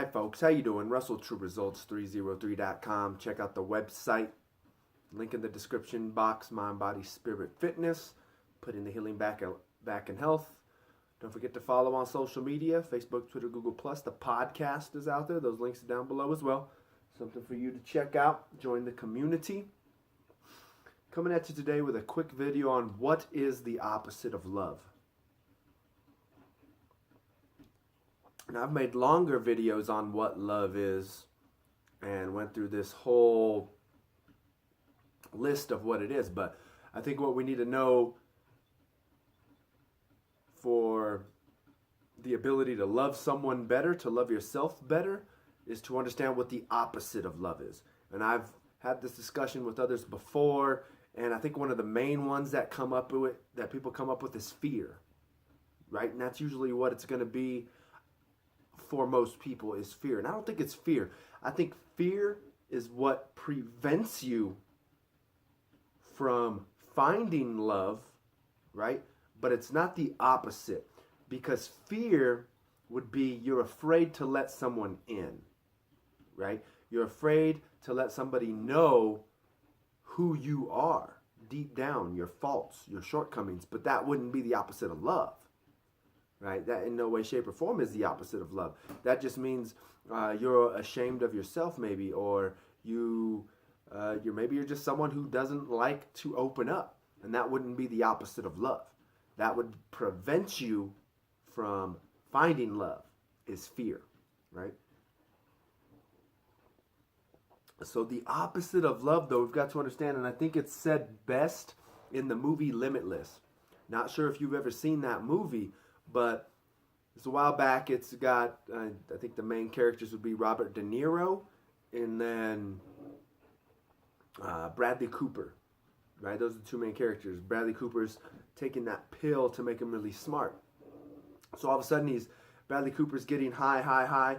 Hi folks, how you doing? Russell True Results 303.com. Check out the website. Link in the description box. Mind, body, spirit, fitness. Putting the healing back in health. Don't forget to follow on social media, Facebook, Twitter, Google+. The podcast is out there. Those links are down below as well. Something for you to check out. Join the community. Coming at you today with a quick video on what is the opposite of love. Now, I've made longer videos on what love is and went through this whole list of what it is. But I think what we need to know for the ability to love someone better, to love yourself better, is to understand what the opposite of love is. And I've had this discussion with others before, and I think one of the main ones that people come up with is fear, right? And that's usually what it's going to be for most people, is fear. And I don't think it's fear. I think fear is what prevents you from finding love, right? But it's not the opposite, because fear would be you're afraid to let someone in, right? You're afraid to let somebody know who you are deep down, your faults, your shortcomings. But that wouldn't be the opposite of love, right? That in no way, shape, or form is the opposite of love. That just means you're ashamed of yourself, maybe, or you're just someone who doesn't like to open up, and that wouldn't be the opposite of love. That would prevent you from finding love, is fear, right? So the opposite of love, though, we've got to understand, and I think it's said best in the movie Limitless. Not sure if you've ever seen that movie, but it's a while back. It's got, I think the main characters would be Robert De Niro and then Bradley Cooper, right? Those are the two main characters. Bradley Cooper's taking that pill to make him really smart. So all of a sudden, Bradley Cooper's getting high,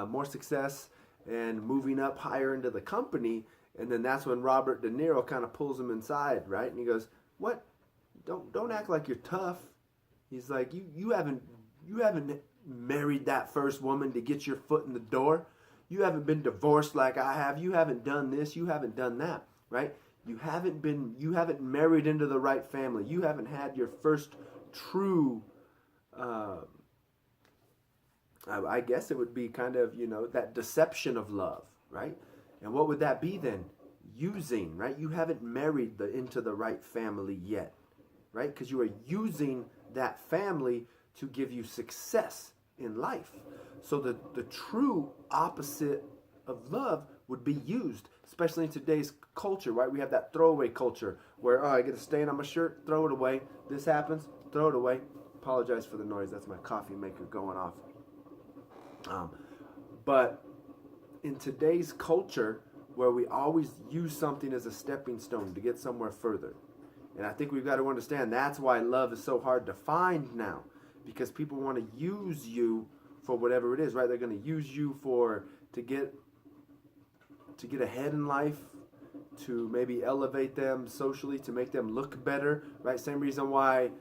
more success and moving up higher into the company. And then that's when Robert De Niro kind of pulls him inside, right? And he goes, "What? Don't act like you're tough." He's like, you haven't married that first woman to get your foot in the door. You haven't been divorced like I have. You haven't done this. You haven't done that, right? You haven't married into the right family. You haven't had your first true, I guess it would be kind of, that deception of love, right? And what would that be then? Using, right? You haven't married into the right family yet, right? Because you are using that family to give you success in life. So the true opposite of love would be used, especially in today's culture, right? We have that throwaway culture where, I get a stain on my shirt, throw it away. This happens, throw it away. Apologize for the noise. That's my coffee maker going off. But in today's culture, where we always use something as a stepping stone to get somewhere further, and I think we've got to understand that's why love is so hard to find now, because people want to use you for whatever it is, right? They're going to use you to get ahead in life, to maybe elevate them socially, to make them look better, right? Same reason why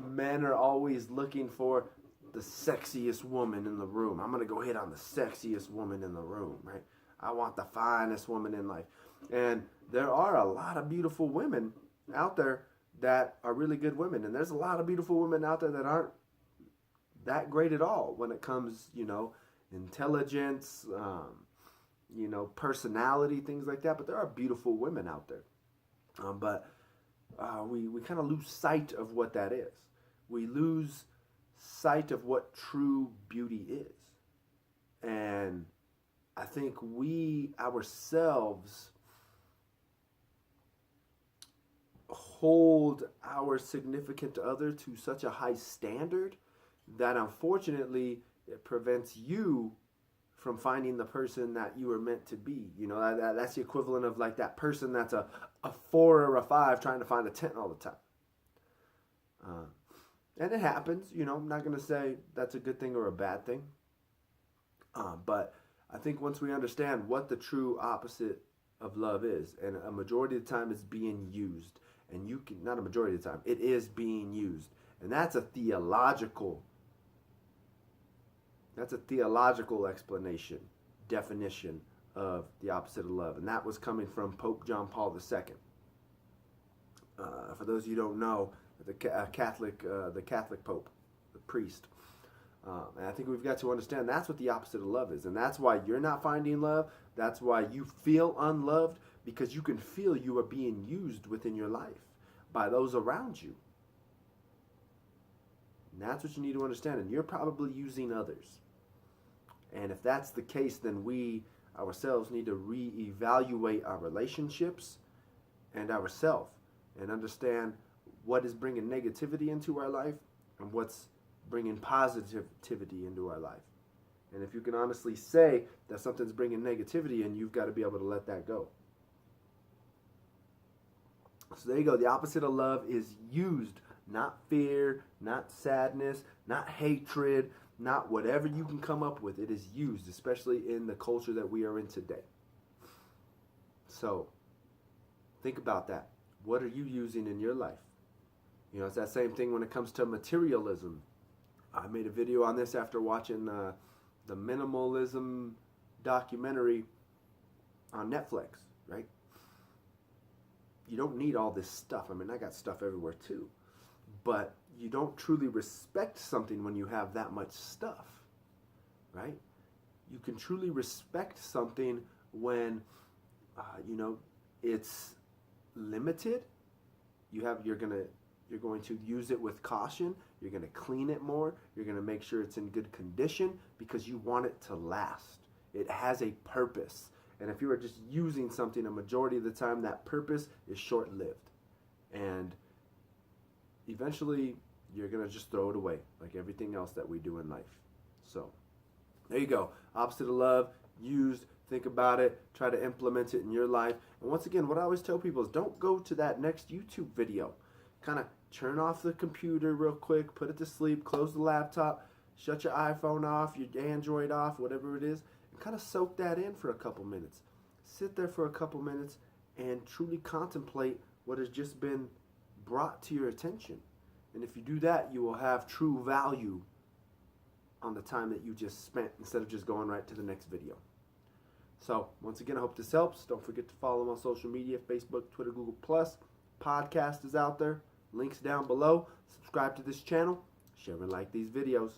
men are always looking for the sexiest woman in the room. I'm going to go hit on the sexiest woman in the room, right? I want the finest woman in life. And there are a lot of beautiful women out there that are really good women. And there's a lot of beautiful women out there that aren't that great at all when it comes, intelligence, personality, things like that. But there are beautiful women out there. But we kind of lose sight of what that is. We lose sight of what true beauty is. And I think we ourselves hold our significant other to such a high standard that unfortunately it prevents you from finding the person that you were meant to be. That's the equivalent of like that person that's a 4 or a 5 trying to find a 10 all the time. And it happens, I'm not going to say that's a good thing or a bad thing. But I think once we understand what the true opposite of love is, and a majority of the time it's being used, and not a majority of the time, it is being used. And that's a theological That's a theological explanation, definition of the opposite of love. And that was coming from Pope John Paul II. For those of you who don't know, the Catholic Pope, the priest. And I think we've got to understand that's what the opposite of love is. And that's why you're not finding love. That's why you feel unloved, because you can feel you are being used within your life by those around you. And that's what you need to understand. And you're probably using others. And if that's the case, then we ourselves need to reevaluate our relationships and ourselves and understand what is bringing negativity into our life and what's bringing positivity into our life. And if you can honestly say that something's bringing negativity in, you've got to be able to let that go. So there you go. The opposite of love is used, not fear, not sadness, not hatred, not whatever you can come up with. It is used, especially in the culture that we are in today. So think about that. What are you using in your life? You know, it's that same thing when it comes to materialism. I made a video on this after watching the minimalism documentary on Netflix, right? You don't need all this stuff. I mean, I got stuff everywhere too. But you don't truly respect something when you have that much stuff, right? You can truly respect something when, it's limited. You're going to use it with caution. You're going to clean it more. You're going to make sure it's in good condition because you want it to last. It has a purpose. And if you are just using something a majority of the time, that purpose is short-lived. And eventually, you're going to just throw it away like everything else that we do in life. So, there you go. Opposite of love, used. Think about it. Try to implement it in your life. And once again, what I always tell people is don't go to that next YouTube video. Kind of turn off the computer real quick, put it to sleep, close the laptop, shut your iPhone off, your Android off, whatever it is, and kind of soak that in for a couple minutes. Sit there for a couple minutes and truly contemplate what has just been brought to your attention. And if you do that, you will have true value on the time that you just spent instead of just going right to the next video. So, once again, I hope this helps. Don't forget to follow me on social media, Facebook, Twitter, Google+. Podcast is out there. Links down below. Subscribe to this channel. Share and like these videos.